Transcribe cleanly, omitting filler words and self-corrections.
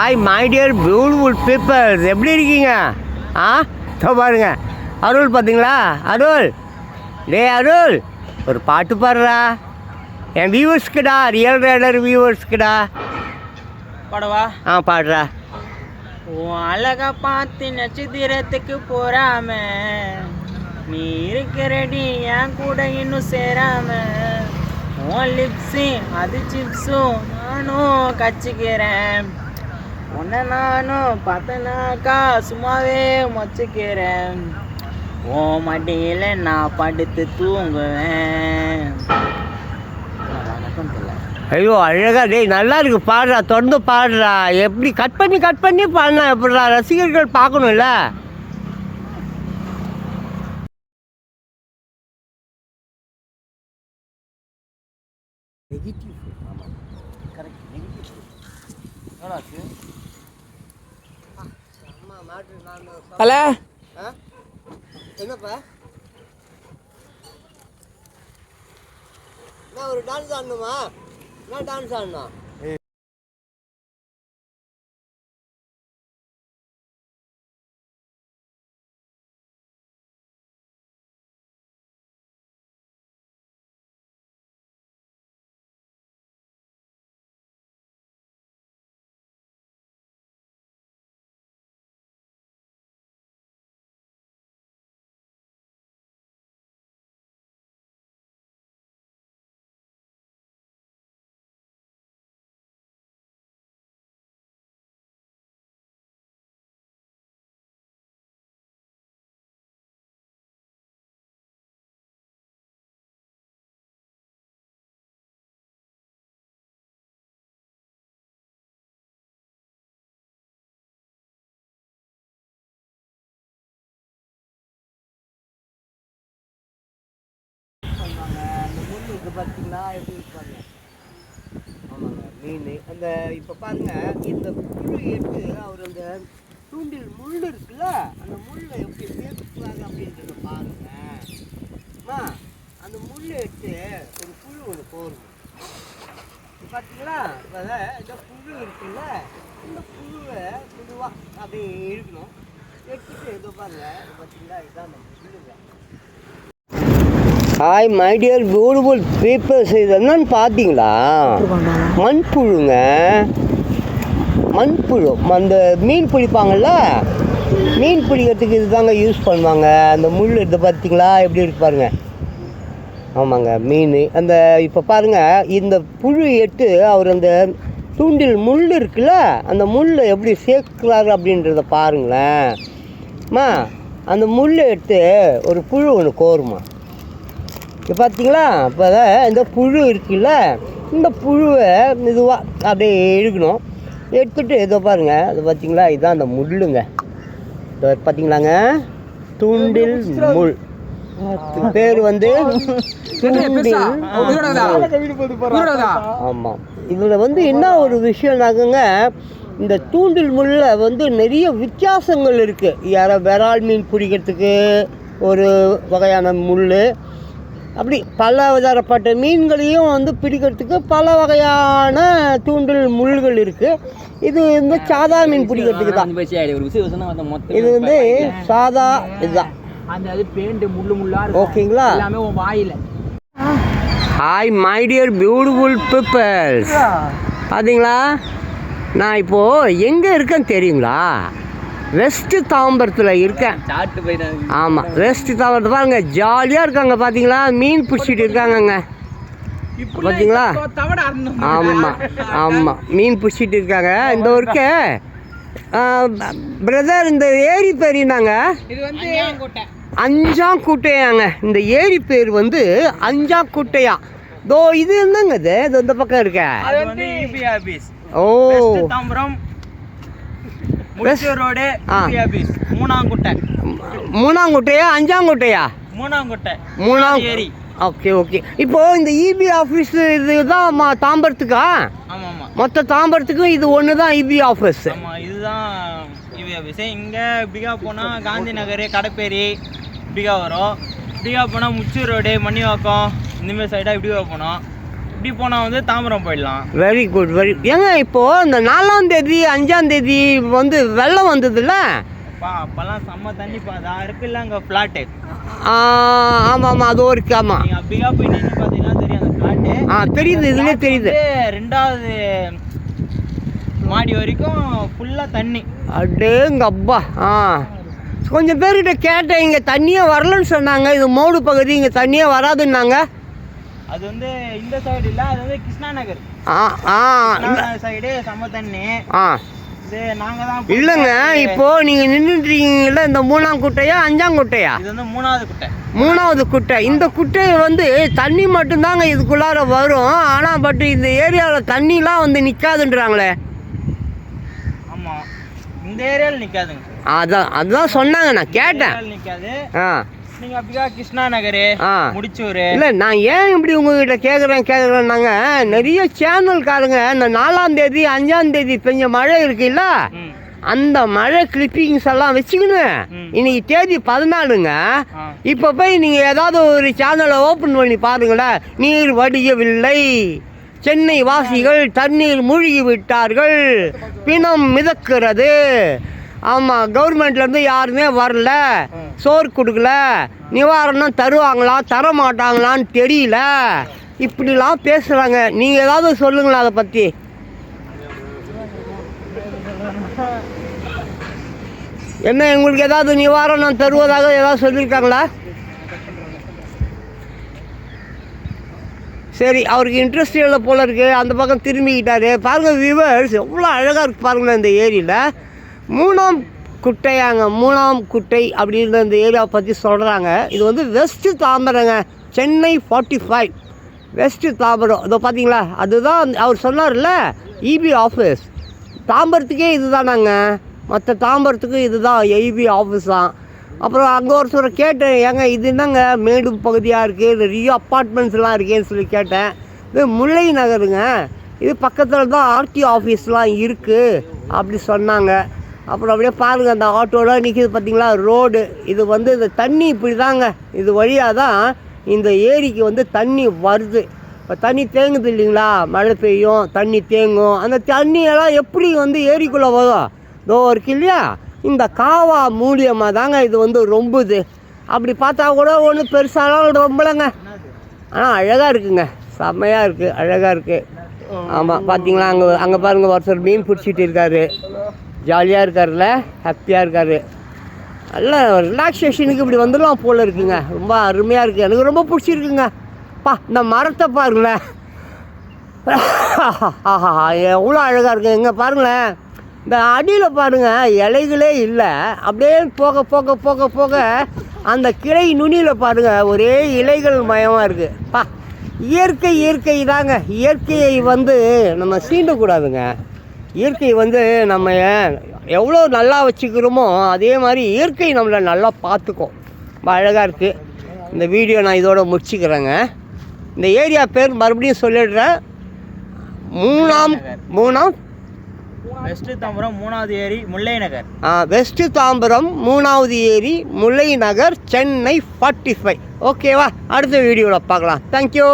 Hi my dear beautiful peoples, எப்படி இருக்கீங்க? பாருங்க அருள், பார்த்தீங்களா? அருள், அருள் ஒரு பாட்டு பாடுறா என் வியூவர்ஸ்க்குடா, ரியல் ரைடர் வியூவர்ஸ்க்குடா. பாடவா? பாடுறா. உன் அழகா பார்த்து நட்சத்திரத்துக்கு போறாம நீ இருக்கிறடி என் கூட இன்னும் சேராம உன் லிப்ஸு அது சிப்ஸும் நானும் கச்சிக்கிறேன் உன்னை நானும் பார்த்தனாக்கா சும்மாவே மொச்சிக்கிறேன் உன் மடியில் நான் படுத்து தூங்குவேன். ஐயோ அழகா, டேய் நல்லா இருக்கு, பாடுறா, தொடர்ந்து பாடுறா. எப்படி கட் பண்ணி பாடினா எப்படிடா ரசிகர்கள் பார்க்கணும்ல. ஹலோ, என்னப்பா நான் ஒரு டான்ஸ் ஆடணுமா? என்ன டான்ஸ் ஆடணும்? அந்த முள் இருக்கு பார்த்தீங்களா, எப்படி இருப்பாங்க? ஆமாங்க, மீன். அந்த இப்போ பாருங்க, இந்த புழு எடுத்து அவர் அந்த தூண்டில் முள் இருக்குல்ல, அந்த முள்ளை எப்படி சேர்த்துக்கிறாங்க அப்படின்றத பாருங்க. அந்த முள் எடுத்து ஒரு புழு ஒன்று போடுங்க. பார்த்தீங்களா? இப்போ இந்த புழு இருக்குல்ல, இந்த புழுவை புழுவாக அப்படியே இழுக்கணும். எடுத்துட்டு இதோ பாருங்க, பார்த்தீங்களா, இதுதான் அந்த புழுவை. Hi my dear beautiful peoples, இது என்னன்னு பார்த்தீங்களா? மண்புழுங்க, மண்புழு. அந்த மீன் பிடிப்பாங்கள்ல, மீன் பிடிக்கிறதுக்கு இது தாங்க யூஸ் பண்ணுவாங்க. அந்த முள் இதை பார்த்தீங்களா எப்படி இருக்கு பாருங்க. ஆமாங்க, மீன். அந்த இப்போ பாருங்கள், இந்த புழு எட்டு அவர் அந்த தூண்டில் முள் இருக்குல்ல, அந்த முள்ளை எப்படி சேர்க்குறாரு அப்படின்றத பாருங்களேன். அந்த முள்ளை எடுத்து ஒரு புழு ஒன்று கோருமா. இப்போ பார்த்தீங்களா? இப்போ இந்த புழு இருக்குல்ல, இந்த புழுவை இதுவாக அப்படியே இழுக்கணும். எடுத்துகிட்டு இதோ பாருங்கள், அது பார்த்தீங்களா, இதுதான் அந்த முள்ளுங்க. இதோ பார்த்தீங்களாங்க, தூண்டில் முள். பேர் வந்து ஆமாம். இதில் வந்து என்ன ஒரு விஷயம்னாக்குங்க, இந்த தூண்டில் முள்ளில் வந்து நிறைய வித்தியாசங்கள் இருக்குது. விரால் மீன் பிடிக்கிறதுக்கு ஒரு வகையான முள், அப்படி பல தரப்பட்ட மீன்களையும் வந்து பிடிக்கிறதுக்கு பல வகையான தூண்டில் முள்கள் இருக்குது. இது வந்து சாதா மீன் பிடிக்கிறதுக்கு தான். இது வந்து சாதா இதுதான். ஓகேங்களா? Hi my dear beautiful peoples, பார்த்தீங்களா? நான் இப்போது எங்கே இருக்கேன்னு தெரியுங்களா? வெஸ்ட்டு தாம்பரத்தில் இருக்கேன். ஆமாம், வெஸ்ட்டு தாம்பரத்தில் பாருங்க, ஜாலியாக இருக்காங்க. பார்த்தீங்களா, மீன் பிடிச்சிட்டு இருக்காங்கங்க. பார்த்தீங்களா? ஆமாம், மீன் பிடிச்சிட்டு இருக்காங்க. இந்த ஒருக்க பிரதர், இந்த ஏரி பேர் என்னங்க? அஞ்சாங்குட்டையாங்க. இந்த ஏரி பேர் வந்து அஞ்சாங்குட்டையா. தோ இது என்னங்க, இது இந்த பக்கம் இருக்க. ஓ, மூணாங்குட்டையா அஞ்சாங்குட்டையா? மூணாம் ஏரி. Okay okay. இப்போ இந்த இபி ஆஃபீஸ் இதுதான் தாம்பரத்துக்கா? மொத்த தாம்பரத்துக்கும் இது ஒன்று தான் இபி ஆஃபீஸ். இதுதான் இபி ஆஃபீஸ். இங்கே பிகா போனால் காந்தி நகர், கடப்பேரி பிகா வரும். பிகா போனால் முச்சூர் ரோடு, மணிவாக்கம், இந்தமாரி சைடாக இப்படிவா போனோம். இப்படி போனால் வந்து தாம்பரம் போயிடலாம். Very good very. ஏங்க இப்போது இந்த 4ஆம் தேதி 5ஆம் தேதி வந்து வெள்ளம் வந்ததுல்ல, அப்போல்லாம் செம்ம தண்ணி பாதா இருக்குல்ல அங்கே ஃப்ளாட்டு. ஆமாம் ஆமாம், அது ஒரு ஆமாம். நீங்கள் அப்படியா போய் நின்று பார்த்தீங்கன்னா தெரியும் அந்த ஃப்ளாட்டு. தெரியுது, இதுலேயே தெரியுது. 2வது மாடி வரைக்கும் ஃபுல்லாக தண்ணி. அடேங்க அப்பா. கொஞ்சம் பேர்கிட்ட கேட்டேன், இங்கே தண்ணியே வரலன்னு சொன்னாங்க. இது மோடு பகுதி, இங்கே தண்ணியே வராதுன்னாங்க. அது வந்து இந்த சைடு இல்லை, அது வந்து கிருஷ்ணா நகர். சைடு செம்ம தண்ணி. இது நாங்கள் தான் இல்லைங்க, இப்போ நீங்கள் நின்றுட்டுருக்கீங்களா, இந்த 3ஆம் குட்டையா 5ஆம் குட்டையா? இது வந்து 3வது குட்டை. 3வது குட்டை. இந்த குட்டை வந்து தண்ணி மட்டும்தாங்க இதுக்குள்ளார வரும். ஆனால் பட் இந்த ஏரியாவில் தண்ணிலாம் வந்து நிற்காதுன்றாங்களே. ஆமாம், இந்த ஏரியாவில் நிற்காதுங்க. அதான் சொன்னாங்க, நான் கேட்டேன். நிற்காது. நீங்கள் அப்படியா கிருஷ்ணா நகர் முடிச்சூர். இல்லை, நான் ஏன் இப்படி உங்ககிட்ட கேட்குறேன்னாங்க, நிறைய சேனல்காரங்க இந்த 4ஆம் தேதி 5ஆம் தேதி பெஞ்ச மழை இருக்குல்ல, அந்த மழை கிளிப்பிங்ஸ் எல்லாம் வச்சுக்கணும். இன்னைக்கு தேதி 14ங்க. இப்போ போய் நீங்கள் ஏதாவது ஒரு சேனலை ஓப்பன் பண்ணி பாருங்களேன். நீர் வடியவில்லை, சென்னை வாசிகள் தண்ணீர் மூழ்கி விட்டார்கள், பிணம் மிதக்கிறது, ஆமாம் கவர்மெண்ட்லேருந்து யாருமே வரல, சோறு கொடுக்கல, நிவாரணம் தருவாங்களா தர மாட்டாங்களான்னு தெரியல, இப்படிலாம் பேசுகிறாங்க. நீங்கள் ஏதாவது சொல்லுங்களா அதை பற்றி? என்ன உங்களுக்கு ஏதாவது நிவாரணம் தருவதாக ஏதாவது சொல்லியிருக்காங்களா? சரி, அவருக்கு இன்ட்ரெஸ்ட் இல்லை போல இருக்குது, அந்த பக்கம் திரும்பிக்கிட்டாரு. பாருங்கள் வியூவர்ஸ், எவ்வளோ அழகாக இருக்குது பாருங்களேன் இந்த ஏரியில். 3ஆம் குட்டையாங்க, 3ஆம் குட்டை அப்படின்ற இந்த ஏரியாவை பற்றி சொல்கிறாங்க. இது வந்து வெஸ்ட்டு தாம்பரங்க, சென்னை 45 வெஸ்ட்டு தாம்பரம். இதோ பார்த்தீங்களா, அதுதான் அவர் சொன்னார்ல இபி ஆஃபீஸ். தாம்பரத்துக்கே இது தானாங்க, மற்ற தாம்பரத்துக்கு இதுதான் இபி ஆஃபீஸ் தான். அப்புறம் அங்கே ஒருத்தரை கேட்டேன், ஏங்க இது என்னங்க மேடு பகுதியாக இருக்குது, நிறைய அப்பார்ட்மெண்ட்ஸ்லாம் இருக்கேன்னு சொல்லி கேட்டேன். இது முல்லை நகருங்க, இது பக்கத்தில் தான் ஆர்டி ஆஃபீஸ்லாம் இருக்குது அப்படி சொன்னாங்க. அப்புறம் அப்படியே பாருங்கள், அந்த ஆட்டோலாம் நிற்கிது பார்த்தீங்களா, ரோடு. இது வந்து இந்த தண்ணி இப்படி தாங்க, இது வழியாக தான் இந்த ஏரிக்கு வந்து தண்ணி வருது. இப்போ தண்ணி தேங்குது இல்லைங்களா, மழை பெய்யும் தண்ணி தேங்கும். அந்த தண்ணியெல்லாம் எப்படி வந்து ஏரிக்குள்ளே வரும், இதோ இருக்கு இல்லையா, இந்த காவா மூலியமாக தாங்க இது வந்து ரொம்புது. அப்படி பார்த்தா கூட ஒன்றும் பெருசாலாம் ரொம்பலைங்க, ஆனால் அழகாக இருக்குங்க, செம்மையாக இருக்குது, அழகாக இருக்குது. ஆமாம், பார்த்தீங்களா, அங்கே பாருங்கள் ஒருத்தர் மீன் பிடிச்சிட்டு இருக்காரு, ஜாலியாக இருக்காருல்ல, ஹாப்பியாக இருக்கார். நல்ல ரிலாக்ஸேஷனுக்கு இப்படி வந்துடலாம் போல் இருக்குங்க, ரொம்ப அருமையாக இருக்குது, எனக்கு ரொம்ப பிடிச்சிருக்குங்க. இந்த மரத்தை பாருங்களேன், ஆஹா எவ்வளோ அழகாக இருக்குது. இங்கே பாருங்களேன், இந்த அடியில் பாருங்கள் இலைகளே இல்லை, அப்படியே போக போக போக போக அந்த கிளை நுனியில் பாருங்கள் ஒரே இலைகள் மயமாக இருக்குது. இயற்கை இயற்கை தாங்க. இயற்கையை வந்து நம்ம சீண்டக்கூடாதுங்க. இயற்கை வந்து நம்ம எவ்வளோ நல்லா வச்சுக்கிறோமோ அதே மாதிரி இயற்கை நம்மளை நல்லா பார்த்துக்கும். ரொம்ப அழகாக இருக்குது. இந்த வீடியோ நான் இதோட முடிச்சுக்கிறேங்க. இந்த ஏரியா பேர் மறுபடியும் சொல்லிடுறேன். 3ஆம் வெஸ்ட் தாம்பரம் 3வது ஏரி முல்லை நகர். வெஸ்ட் தாம்பரம் 3வது ஏரி முல்லை நகர், சென்னை 45. ஓகேவா? அடுத்த வீடியோவில் பார்க்கலாம். தேங்க்யூ.